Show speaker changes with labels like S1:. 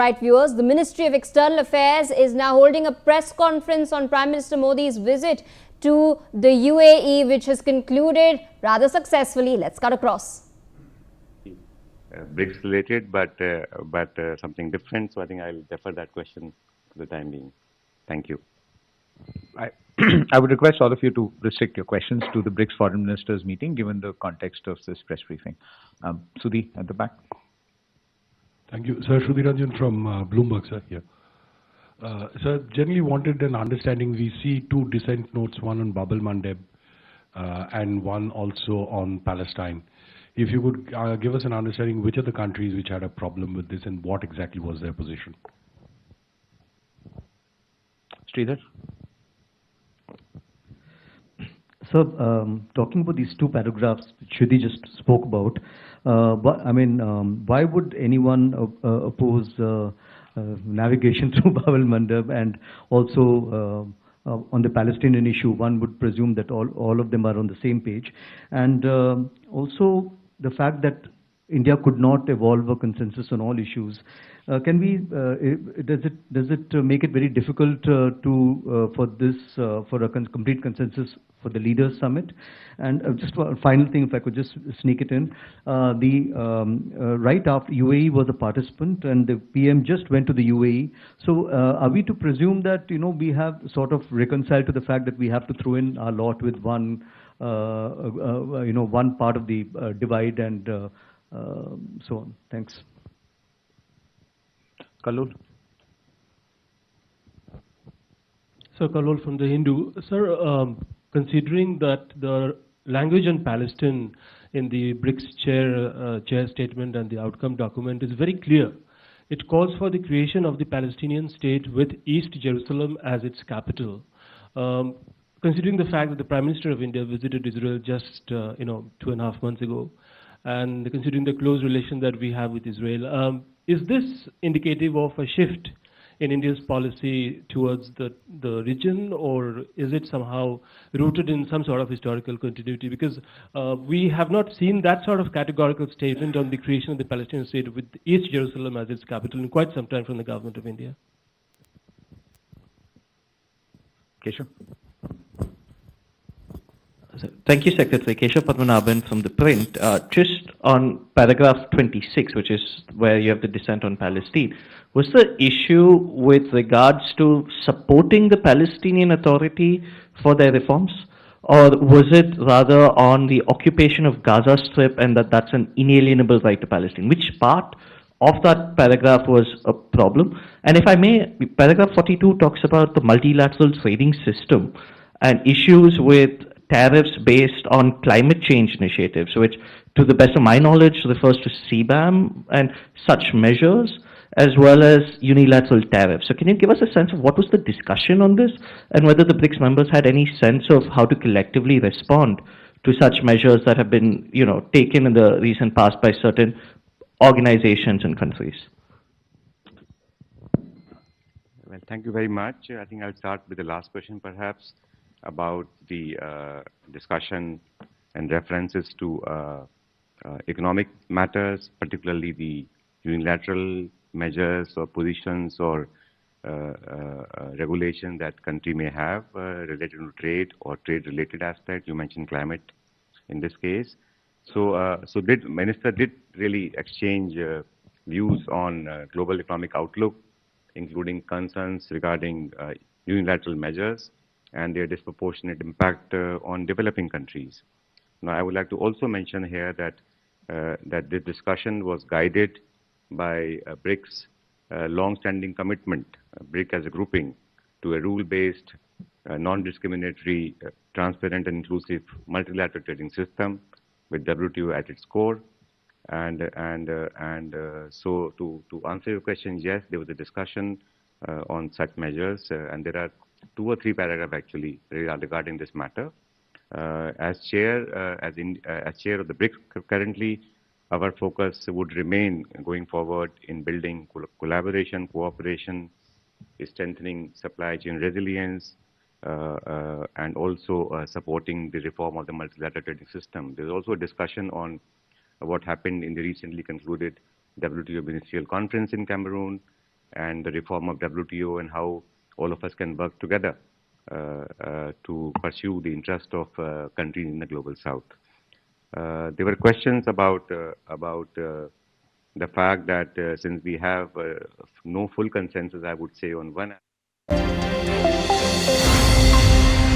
S1: Right, viewers, the Ministry of External Affairs is now holding a press conference on Prime Minister Modi's visit to the UAE, which has concluded rather successfully. Let's cut across.
S2: BRICS related, but something different. So I think I'll defer that question for the time being. Thank you.
S3: I would request all of you to restrict your questions to the BRICS Foreign Ministers meeting, given the context of this press briefing. Sudhi at the back.
S4: Thank you. Sir, Sudhi Ranjan from Bloomberg, sir, here. Sir, generally wanted an understanding. We see two dissent notes, one on Bab el-Mandeb and one also on Palestine. If you could give us an understanding which are the countries which had a problem with this and what exactly was their position.
S3: Sridhar?
S5: So, talking about these two paragraphs Shruti just spoke about, why would anyone oppose navigation through Bab el-Mandeb, and also on the Palestinian issue, one would presume that all of them are on the same page, and also the fact that India could not evolve a consensus on all issues. Does it make it very difficult for a complete consensus for the Leaders Summit? And just one final thing, if I could just sneak it in, right after UAE was a participant and the PM just went to the UAE. So are we to presume that we have sort of reconciled to the fact that we have to throw in our lot with one one part of the divide and so on? Thanks.
S3: Kallol?
S6: Sir, Kallol from The Hindu. Sir, considering that the language on Palestine in the BRICS chair statement and the outcome document is very clear. It calls for the creation of the Palestinian state with East Jerusalem as its capital. Considering the fact that the Prime Minister of India visited Israel just 2.5 months ago, and considering the close relation that we have with Israel, is this indicative of a shift in India's policy towards the region, or is it somehow rooted in some sort of historical continuity? Because we have not seen that sort of categorical statement on the creation of the Palestinian state with East Jerusalem as its capital in quite some time from the government of India.
S3: Keshav?
S7: Thank you, Secretary. Keshav Padmanabhan from The Print. Just on paragraph 26, which is where you have the dissent on Palestine, was the issue with regards to supporting the Palestinian Authority for their reforms? Or was it rather on the occupation of Gaza Strip and that's an inalienable right to Palestine? Which part of that paragraph was a problem? And if I may, paragraph 42 talks about the multilateral trading system and issues with tariffs based on climate change initiatives, which, to the best of my knowledge, refers to CBAM and such measures, as well as unilateral tariffs. So can you give us a sense of what was the discussion on this, and whether the BRICS members had any sense of how to collectively respond to such measures that have been, taken in the recent past by certain organizations and countries?
S2: Well, thank you very much. I think I'll start with the last question, perhaps, about the discussion and references to economic matters, particularly the unilateral measures or positions or regulation that country may have related to trade or trade-related aspect. You mentioned climate in this case. So, Minister did really exchange views on global economic outlook, including concerns regarding unilateral measures and their disproportionate impact on developing countries. Now, I would like to also mention here that the discussion was guided by BRICS' long-standing commitment, BRIC as a grouping, to a rule-based, non-discriminatory, transparent and inclusive multilateral trading system with WTO at its core. So to answer your question, yes, there was a discussion on such measures, and there are 2 or 3 paragraphs actually regarding this matter. As chair of the BRICS currently, our focus would remain going forward in building collaboration, cooperation, strengthening supply chain resilience, and also supporting the reform of the multilateral trading system. There's also a discussion on what happened in the recently concluded WTO Ministerial Conference in Cameroon, and the reform of WTO and how all of us can work together to pursue the interest of countries in the global south. There were questions about the fact that since we have no full consensus, I would say, on one